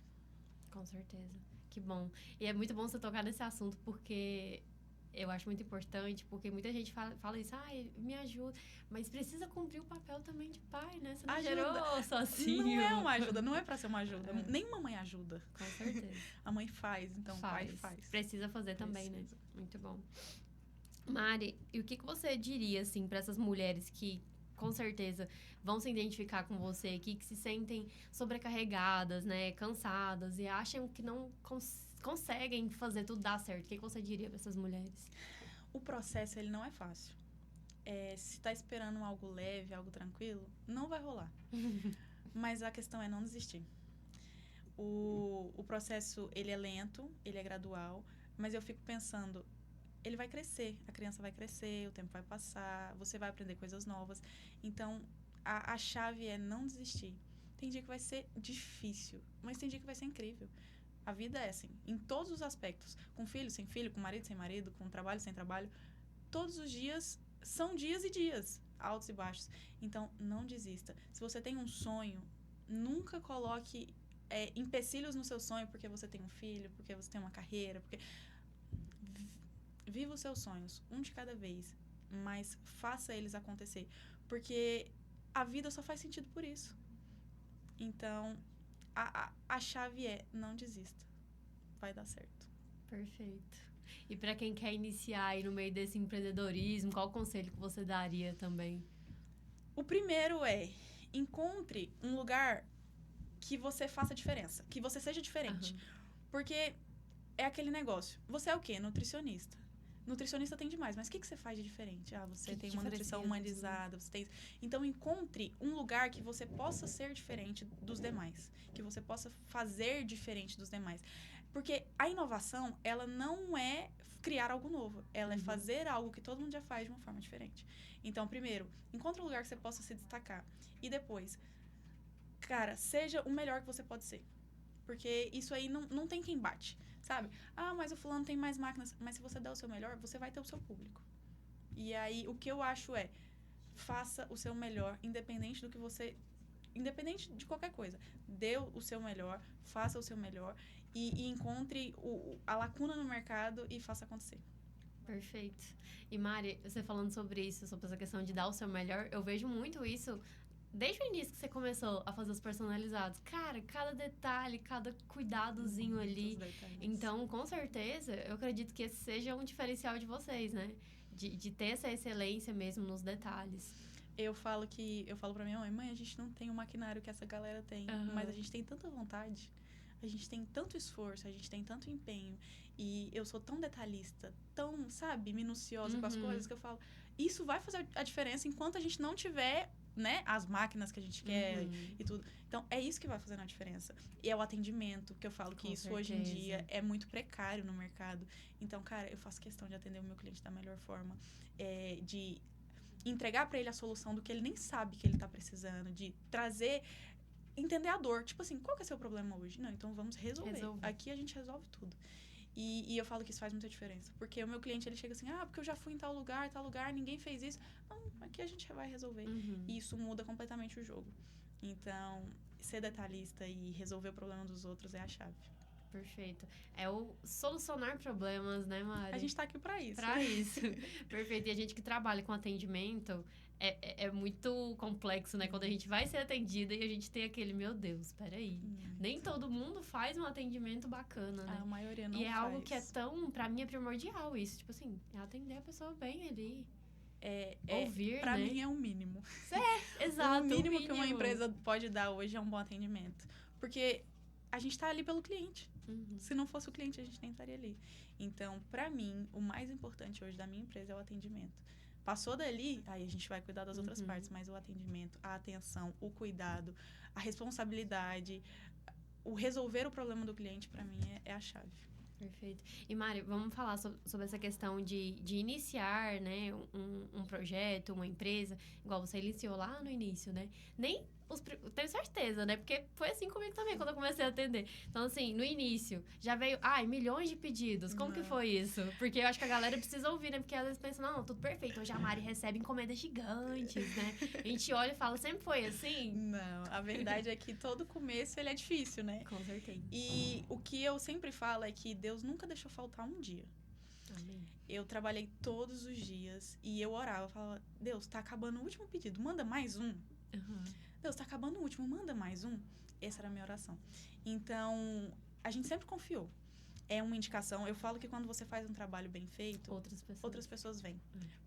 Com certeza. Que bom. E é muito bom você tocar nesse assunto, porque eu acho muito importante, porque muita gente fala isso, me ajuda. Mas precisa cumprir o papel também de pai, né? Você não gerou sozinho. Não é uma ajuda, não é pra ser uma ajuda. Nenhuma mãe ajuda. Com certeza. A mãe faz, então o pai faz. Precisa fazer também, né? Muito bom. Mari, e o que você diria, assim, pra essas mulheres que, com certeza, vão se identificar com você aqui, que se sentem sobrecarregadas, né? Cansadas e acham que não conseguem fazer tudo dar certo? O que você diria para essas mulheres? O processo, ele não é fácil. Se tá esperando algo leve, algo tranquilo, não vai rolar. Mas a questão é não desistir. O processo, ele é lento, ele é gradual, mas eu fico pensando, ele vai crescer, a criança vai crescer, o tempo vai passar, você vai aprender coisas novas. Então, a chave é não desistir. Tem dia que vai ser difícil, mas tem dia que vai ser incrível. A vida é assim, em todos os aspectos. Com filho, sem filho, com marido, sem marido, com trabalho, sem trabalho. Todos os dias são dias e dias, altos e baixos. Então, não desista. Se você tem um sonho, nunca coloque empecilhos no seu sonho porque você tem um filho, porque você tem uma carreira, porque... viva os seus sonhos, um de cada vez, mas faça eles acontecer, porque a vida só faz sentido por isso. Então, a chave é: não desista, vai dar certo. Perfeito. E para quem quer iniciar aí no meio desse empreendedorismo, qual o conselho que você daria também? O primeiro é: encontre um lugar que você faça diferença, que você seja diferente. Porque é aquele negócio. Você é o quê? Nutricionista. Nutricionista tem demais, mas o que você faz de diferente? Você tem uma nutrição humanizada, você tem... Então, encontre um lugar que você possa ser diferente dos demais, que você possa fazer diferente dos demais. Porque a inovação, ela não é criar algo novo, ela é fazer algo que todo mundo já faz de uma forma diferente. Então, primeiro, encontre um lugar que você possa se destacar. E depois, cara, seja o melhor que você pode ser. Porque isso aí não tem quem bate, sabe? Mas o fulano tem mais máquinas. Mas se você der o seu melhor, você vai ter o seu público. E aí, o que eu acho é: faça o seu melhor, independente do que você... Independente de qualquer coisa. Dê o seu melhor, faça o seu melhor e encontre a lacuna no mercado e faça acontecer. Perfeito. E Mari, você falando sobre isso, sobre essa questão de dar o seu melhor, eu vejo muito isso desde o início que você começou a fazer os personalizados. Cara, cada detalhe, cada cuidadozinho ali. Então, com certeza, eu acredito que esse seja um diferencial de vocês, né? De ter essa excelência mesmo nos detalhes. Eu falo pra minha mãe: a gente não tem o maquinário que essa galera tem, mas a gente tem tanta vontade, a gente tem tanto esforço, a gente tem tanto empenho, e eu sou tão detalhista, tão, sabe, minuciosa com as coisas, que eu falo, isso vai fazer a diferença enquanto a gente não tiver, né, as máquinas que a gente quer e tudo. Então, é isso que vai fazer a diferença. E é o atendimento, que eu falo que isso hoje em dia é muito precário no mercado. Então, cara, eu faço questão de atender o meu cliente da melhor forma, de entregar pra ele a solução do que ele nem sabe que ele tá precisando, de trazer, entender a dor. Tipo assim, qual que é o seu problema hoje? Não, então vamos resolver. Aqui a gente resolve tudo. E eu falo que isso faz muita diferença. Porque o meu cliente, ele chega assim: porque eu já fui em tal lugar, ninguém fez isso. Não, aqui a gente vai resolver. E isso muda completamente o jogo. Então, ser detalhista e resolver o problema dos outros é a chave. Perfeito. É o solucionar problemas, né, Mari? A gente tá aqui pra isso. Pra isso. Perfeito. E a gente que trabalha com atendimento, é muito complexo, né? Quando a gente vai ser atendida e a gente tem aquele: meu Deus, peraí. Nem todo mundo faz um atendimento bacana, né? A maioria não faz. E é algo que é tão... Pra mim é primordial isso. Tipo assim, atender a pessoa bem ali. Ouvir, pra né? mim é um mínimo. Exato. O mínimo que uma empresa pode dar hoje é um bom atendimento. Porque a gente tá ali pelo cliente. Se não fosse o cliente, a gente nem estaria ali. Então, pra mim, o mais importante hoje da minha empresa é o atendimento. Passou dali, aí a gente vai cuidar das outras partes, mas o atendimento, a atenção, o cuidado, a responsabilidade, o resolver o problema do cliente, pra mim, é a chave. Perfeito. E Mari, vamos falar sobre essa questão de iniciar, né, um projeto, uma empresa, igual você iniciou lá no início, né? Nem tenho certeza, né? Porque foi assim comigo também, quando eu comecei a atender. Então, assim, no início, já veio, milhões de pedidos. Como que foi isso? Porque eu acho que a galera precisa ouvir, né? Porque às vezes pensa: não, tudo perfeito. Hoje a Mari recebe encomendas gigantes, né? A gente olha e fala: sempre foi assim? Não, a verdade é que todo começo, ele é difícil, né? Com certeza. E o que eu sempre falo é que Deus nunca deixou faltar um dia. Amém. Eu trabalhei todos os dias e eu orava, eu falava: Deus, tá acabando o último pedido, manda mais um. Deus, tá acabando o último, manda mais um. Essa era a minha oração. Então, a gente sempre confiou. É uma indicação. Eu falo que quando você faz um trabalho bem feito, outras pessoas vêm.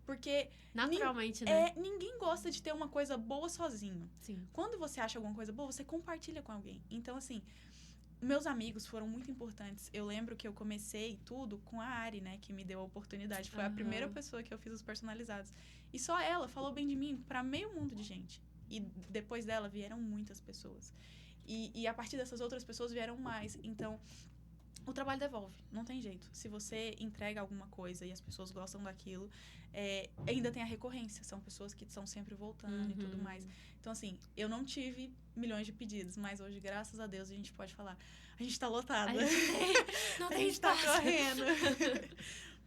Porque naturalmente, né? Ninguém gosta de ter uma coisa boa sozinho. Sim. Quando você acha alguma coisa boa, você compartilha com alguém. Então, assim, meus amigos foram muito importantes. Eu lembro que eu comecei tudo com a Ari, né? Que me deu a oportunidade. Foi a primeira pessoa que eu fiz os personalizados. E só ela falou bem de mim para meio mundo de gente. E depois dela vieram muitas pessoas. E a partir dessas outras pessoas vieram mais. Então, o trabalho devolve. Não tem jeito. Se você entrega alguma coisa e as pessoas gostam daquilo, ainda tem a recorrência. São pessoas que estão sempre voltando e tudo mais. Então, assim, eu não tive milhões de pedidos, mas hoje, graças a Deus, a gente pode falar: a gente tá lotada. Não tem a gente tá espaço. correndo.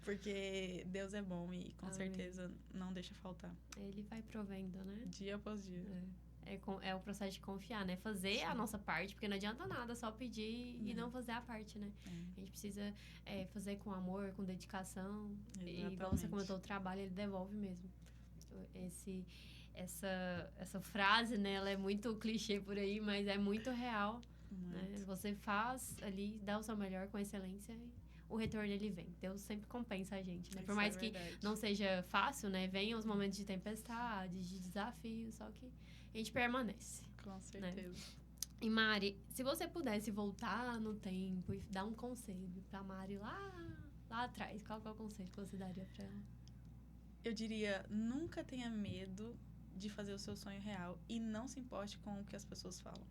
Porque Deus é bom e com certeza não deixa faltar. Ele vai provendo, né? Dia após dia. É o processo de confiar, né? Fazer a nossa parte, porque não adianta nada só pedir e não fazer a parte, né? A gente precisa fazer com amor, com dedicação. Exatamente. E igual você comentou, o trabalho, ele devolve mesmo. Essa frase, né? Ela é muito clichê por aí, mas é muito real. Né? Você faz ali, dá o seu melhor com excelência e o retorno ele vem. Deus sempre compensa a gente, né? Por mais que não seja fácil, né? Venham os momentos de tempestade, de desafio, só que a gente permanece. Com certeza. Né? E Mari, se você pudesse voltar no tempo e dar um conselho pra Mari lá atrás, qual que é o conselho que você daria pra ela? Eu diria, nunca tenha medo de fazer o seu sonho real e não se importe com o que as pessoas falam.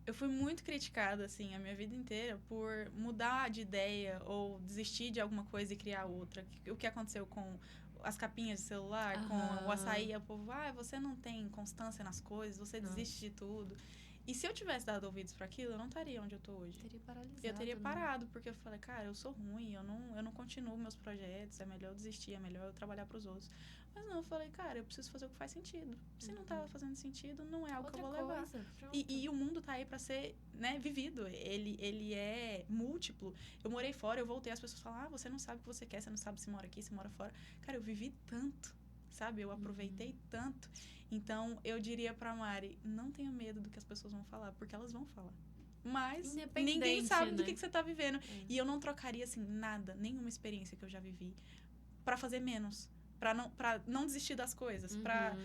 Eu fui muito criticada, assim, a minha vida inteira por mudar de ideia ou desistir de alguma coisa e criar outra. O que aconteceu com as capinhas de celular, com o açaí, o povo, você não tem constância nas coisas, você desiste de tudo. E se eu tivesse dado ouvidos para aquilo, eu não estaria onde eu tô hoje. Teria paralisado, eu teria parado, porque eu falei, cara, eu sou ruim, eu não continuo meus projetos, é melhor eu desistir, é melhor eu trabalhar para os outros. Mas não, eu falei, cara, eu preciso fazer o que faz sentido. Se não tá fazendo sentido, não é algo que eu vou levar. E o mundo tá aí para ser, né, vivido. Ele é múltiplo. Eu morei fora, eu voltei, as pessoas falam, você não sabe o que você quer, você não sabe se mora aqui, se mora fora. Cara, eu vivi tanto, sabe? Eu aproveitei tanto. Então, eu diria pra Mari, não tenha medo do que as pessoas vão falar, porque elas vão falar. Mas ninguém sabe do que você tá vivendo. E eu não trocaria, assim, nada, nenhuma experiência que eu já vivi pra fazer menos. Pra não desistir das coisas, pra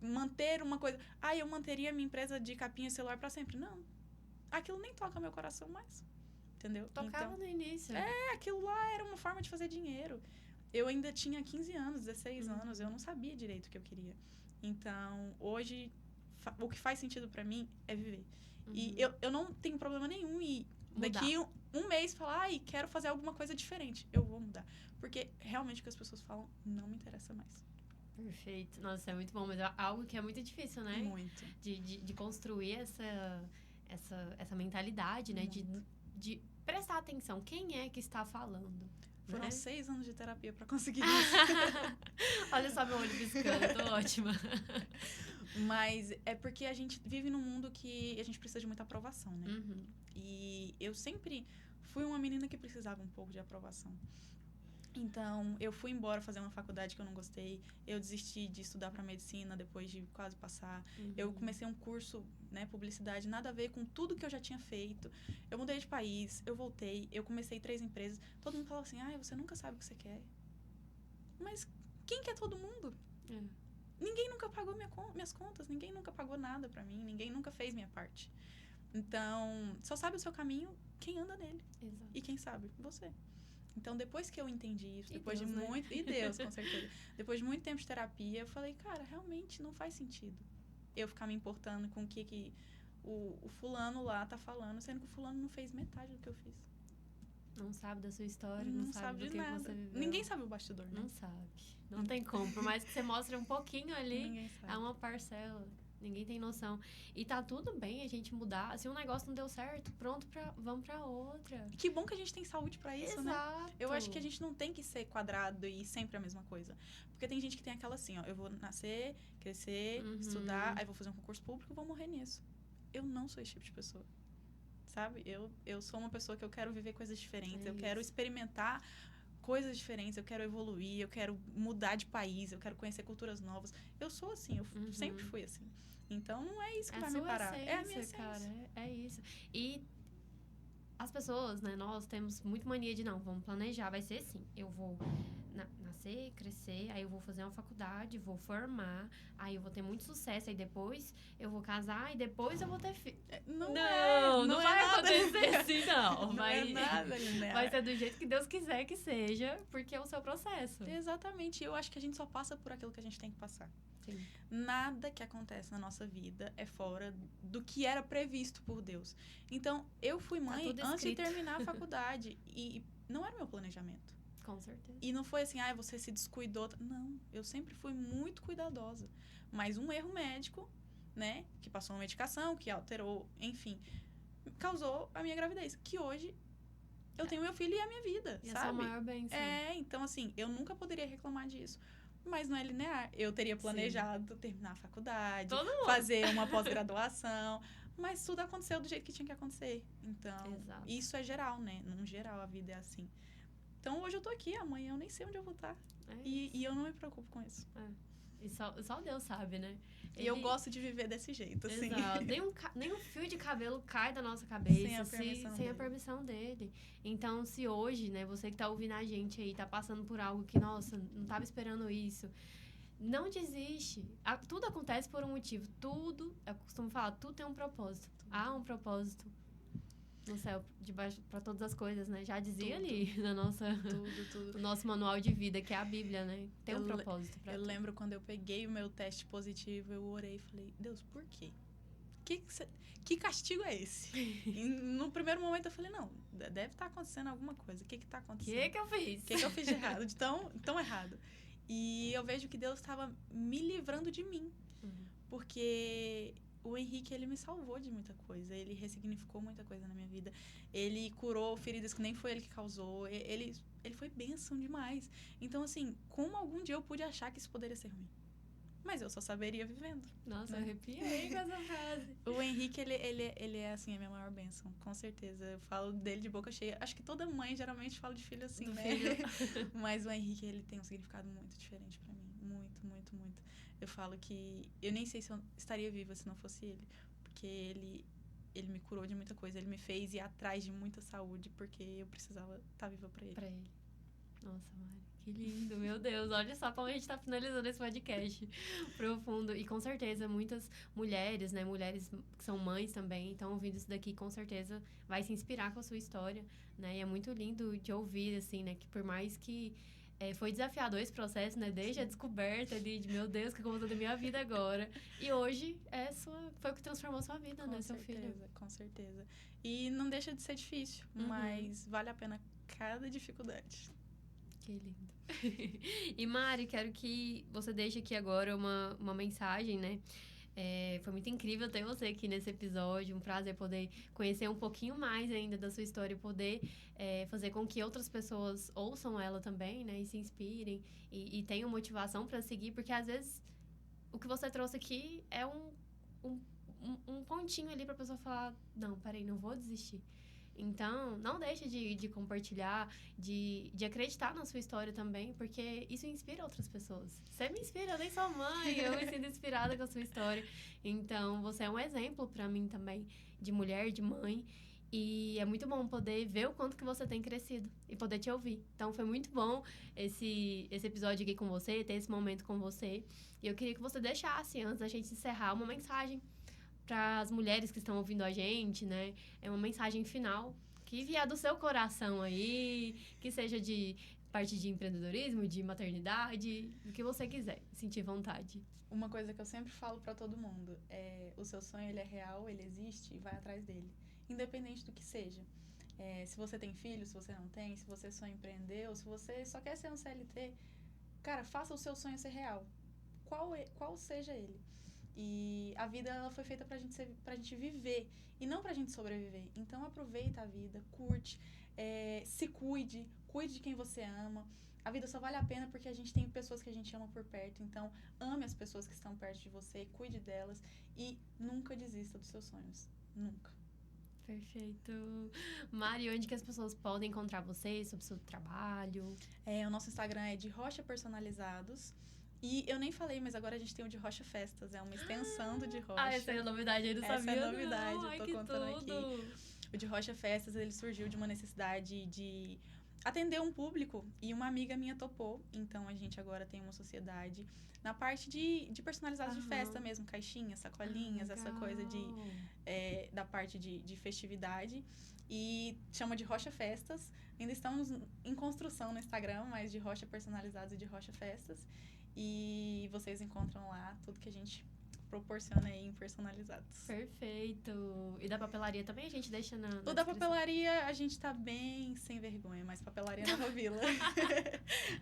manter uma coisa. Eu manteria a minha empresa de capinha e celular pra sempre. Não. Aquilo nem toca meu coração mais. Entendeu? Tocava no início. Aquilo lá era uma forma de fazer dinheiro. Eu ainda tinha 15 anos, 16 anos, eu não sabia direito o que eu queria. Então, hoje, o que faz sentido pra mim é viver. E eu não tenho problema nenhum em daqui um mês falar, quero fazer alguma coisa diferente. Eu vou mudar. Porque realmente o que as pessoas falam não me interessa mais. Perfeito. Nossa, é muito bom, mas é algo que é muito difícil, né? Muito. De construir essa mentalidade, né? De prestar atenção. Quem é que está falando? Foram 6 anos de terapia pra conseguir isso. Olha só meu olho piscando, tô ótima. Mas é porque a gente vive num mundo que a gente precisa de muita aprovação, né? E eu sempre fui uma menina que precisava um pouco de aprovação. Então, eu fui embora fazer uma faculdade que eu não gostei. Eu desisti de estudar para medicina depois de quase passar. Eu comecei um curso, né, publicidade, nada a ver com tudo que eu já tinha feito. Eu mudei de país, eu voltei, eu comecei 3 empresas. Todo mundo falava assim, você nunca sabe o que você quer. Mas quem quer todo mundo? Ninguém nunca pagou minhas contas, ninguém nunca pagou nada para mim, ninguém nunca fez minha parte. Então, só sabe o seu caminho quem anda nele. Exato. E quem sabe? Você. Então, depois que eu entendi isso, depois Deus, de muito... Né? E Deus, com certeza. Depois de muito tempo de terapia, eu falei, cara, realmente não faz sentido eu ficar me importando com o que o fulano lá tá falando, sendo que o fulano não fez metade do que eu fiz. Não sabe da sua história, não sabe do que nada. você viveu. Ninguém sabe o bastidor, né? Não sabe. Não tem como. Por mais que você mostre um pouquinho ali, Ninguém sabe. é uma parcela. Ninguém tem noção. E tá tudo bem a gente mudar. Se um negócio não deu certo, pronto, vamos pra outra. Que bom que a gente tem saúde pra isso, Exato. né? Eu acho que a gente não tem que ser quadrado e sempre a mesma coisa. Porque tem gente que tem aquela assim, eu vou nascer, crescer, estudar, aí vou fazer um concurso público e vou morrer nisso. Eu não sou esse tipo de pessoa. Sabe? Eu sou uma pessoa que eu quero viver coisas diferentes, eu quero experimentar coisas diferentes, eu quero evoluir, eu quero mudar de país, eu quero conhecer culturas novas. Eu sou assim, eu sempre fui assim. Então, não é isso que vai me parar. É a minha essência. Cara, é isso. E as pessoas, né, nós temos muito mania de, não, vamos planejar, vai ser assim, eu vou nascer, crescer, aí eu vou fazer uma faculdade, vou formar, aí eu vou ter muito sucesso, aí depois eu vou casar e depois eu vou ter filho. Não vai acontecer assim, não. É nada, né? Vai ser do jeito que Deus quiser que seja, porque é o seu processo. Exatamente. Eu acho que a gente só passa por aquilo que a gente tem que passar. Sim. Nada que acontece na nossa vida é fora do que era previsto por Deus. Então, eu fui mãe antes de terminar a faculdade e não era meu planejamento. Com certeza. E não foi assim, você se descuidou. Não, eu sempre fui muito cuidadosa. Mas um erro médico, né, que passou uma medicação, que alterou, enfim, causou a minha gravidez. Que hoje eu tenho meu filho e a minha vida, e sabe? É a sua maior bênção. Então assim, eu nunca poderia reclamar disso. mas não é linear. Eu teria planejado terminar a faculdade, Todo mundo. fazer uma pós-graduação, mas tudo aconteceu do jeito que tinha que acontecer. Então, Exato. isso é geral, né? Num geral, a vida é assim. Então, hoje eu tô aqui, amanhã eu nem sei onde eu vou estar. E eu não me preocupo com isso. E só Deus sabe, né? E eu gosto de viver desse jeito, assim. Exato. Nenhum fio de cabelo cai da nossa cabeça Sem a permissão dele. Então, se hoje, né, você que tá ouvindo a gente aí, tá passando por algo que, nossa, não tava esperando isso, não desiste. Tudo acontece por um motivo. Tudo, eu costumo falar, tudo tem um propósito. Há um propósito no céu, debaixo, para todas as coisas, né? Já dizia ali na nossa... Tudo. O nosso manual de vida, que é a Bíblia, né? Tem um propósito pra tudo. Eu lembro quando eu peguei o meu teste positivo, eu orei e falei, Deus, por quê? Que castigo é esse? E no primeiro momento eu falei, não, deve estar acontecendo alguma coisa. O que está acontecendo? O que eu fiz? O que eu fiz de errado? De tão errado. E eu vejo que Deus estava me livrando de mim. Porque o Henrique, ele me salvou de muita coisa. Ele ressignificou muita coisa na minha vida. Ele curou feridas que nem foi ele que causou. Ele foi bênção demais. Então, assim, como algum dia eu pude achar que isso poderia ser ruim? Mas eu só saberia vivendo. Nossa, eu arrepiei com essa frase. O Henrique, ele é, assim, a minha maior bênção, com certeza. Eu falo dele de boca cheia. Acho que toda mãe geralmente fala de filho assim, Do né? filho. Mas o Henrique, ele tem um significado muito diferente pra mim. Muito, muito, muito. Eu falo que eu nem sei se eu estaria viva se não fosse ele. Porque ele me curou de muita coisa. Ele me fez ir atrás de muita saúde, porque eu precisava estar viva pra ele. Pra ele. Nossa, Mari, que lindo, meu Deus. Olha só como a gente tá finalizando esse podcast profundo. E com certeza, muitas mulheres, né? Mulheres que são mães também, estão ouvindo isso daqui, com certeza vai se inspirar com a sua história, né? E é muito lindo de ouvir, assim, né? Que por mais que foi desafiador esse processo, né? Desde a descoberta ali de, meu Deus, que conta da minha vida agora. E hoje foi o que transformou sua vida, né? Seu filho. Com certeza. E não deixa de ser difícil, mas vale a pena cada dificuldade. Que lindo. E Mari, quero que você deixe aqui agora uma mensagem, né? Foi muito incrível ter você aqui nesse episódio. Um prazer poder conhecer um pouquinho mais ainda da sua história e poder fazer com que outras pessoas ouçam ela também, né? E se inspirem e tenham motivação para seguir, porque às vezes o que você trouxe aqui é um pontinho ali para a pessoa falar: não, peraí, não vou desistir. Então, não deixe de compartilhar, de acreditar na sua história também, porque isso inspira outras pessoas. Você me inspira, eu nem sou mãe, eu me sinto inspirada com a sua história. Então, você é um exemplo pra mim também, de mulher, de mãe. E é muito bom poder ver o quanto que você tem crescido e poder te ouvir. Então, foi muito bom esse episódio aqui com você, ter esse momento com você. E eu queria que você deixasse, antes da gente encerrar, uma mensagem para as mulheres que estão ouvindo a gente, né? É uma mensagem final que vier do seu coração aí, que seja de parte de empreendedorismo, de maternidade, do que você quiser, sentir vontade. Uma coisa que eu sempre falo para todo mundo é: o seu sonho, ele é real, ele existe, e vai atrás dele, independente do que seja. Se você tem filho, se você não tem, se você só empreendeu, se você só quer ser um CLT, cara, faça o seu sonho ser real, qual seja ele. E a vida, ela foi feita pra gente viver e não pra gente sobreviver. Então, aproveita a vida, curte, se cuide de quem você ama. A vida só vale a pena porque a gente tem pessoas que a gente ama por perto. Então, ame as pessoas que estão perto de você, cuide delas e nunca desista dos seus sonhos. Nunca. Perfeito. Mari, onde que as pessoas podem encontrar você, sobre o seu trabalho? O nosso Instagram é de Rocha Personalizados. E eu nem falei, mas agora a gente tem o de Rocha Festas. É uma extensão do de Rocha. Essa é a novidade, eu não sabia. Essa é a novidade, não. eu tô contando aqui. O de Rocha Festas, ele surgiu de uma necessidade de atender um público. E uma amiga minha topou. Então, a gente agora tem uma sociedade na parte de personalizados de festa mesmo. Caixinhas, sacolinhas, essa coisa da parte de festividade. E chama de Rocha Festas. Ainda estamos em construção no Instagram, mas de Rocha Personalizados e de Rocha Festas. E vocês encontram lá tudo que a gente proporciona aí em personalizados. Perfeito. E da papelaria também a gente deixa na O da papelaria a gente tá bem sem vergonha, mas Papelaria Nova Vila.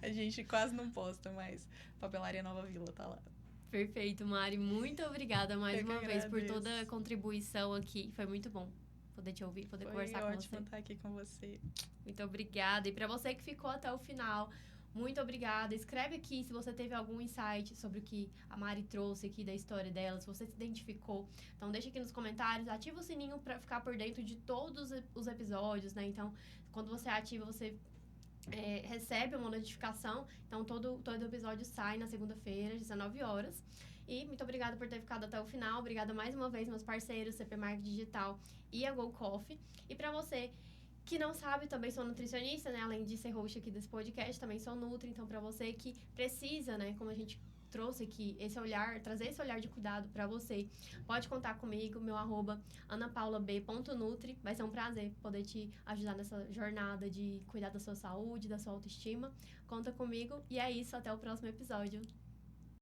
A gente quase não posta, mas Papelaria Nova Vila tá lá. Perfeito, Mari. Muito obrigada mais uma vez por toda a contribuição aqui. Foi muito bom poder te ouvir, poder conversar com você. Foi ótimo estar aqui com você. Muito obrigada. E para você que ficou até o final, Muito obrigada. Escreve aqui se você teve algum insight sobre o que a Mari trouxe aqui da história dela, se você se identificou. Então, deixa aqui nos comentários, ativa o sininho para ficar por dentro de todos os episódios, né? Então, quando você ativa, você recebe uma notificação. Então, todo episódio sai na segunda-feira, às 19 horas. E muito obrigada por ter ficado até o final. Obrigada mais uma vez, meus parceiros, CP Marketing Digital e a Go Coffee. E para você que não sabe, também sou nutricionista, né? Além de ser host aqui desse podcast, também sou nutri. Então, para você que precisa, né? Como a gente trouxe aqui, esse olhar, trazer esse olhar de cuidado para você, pode contar comigo, meu @anapaulab.nutri. Vai ser um prazer poder te ajudar nessa jornada de cuidar da sua saúde, da sua autoestima. Conta comigo e é isso, até o próximo episódio.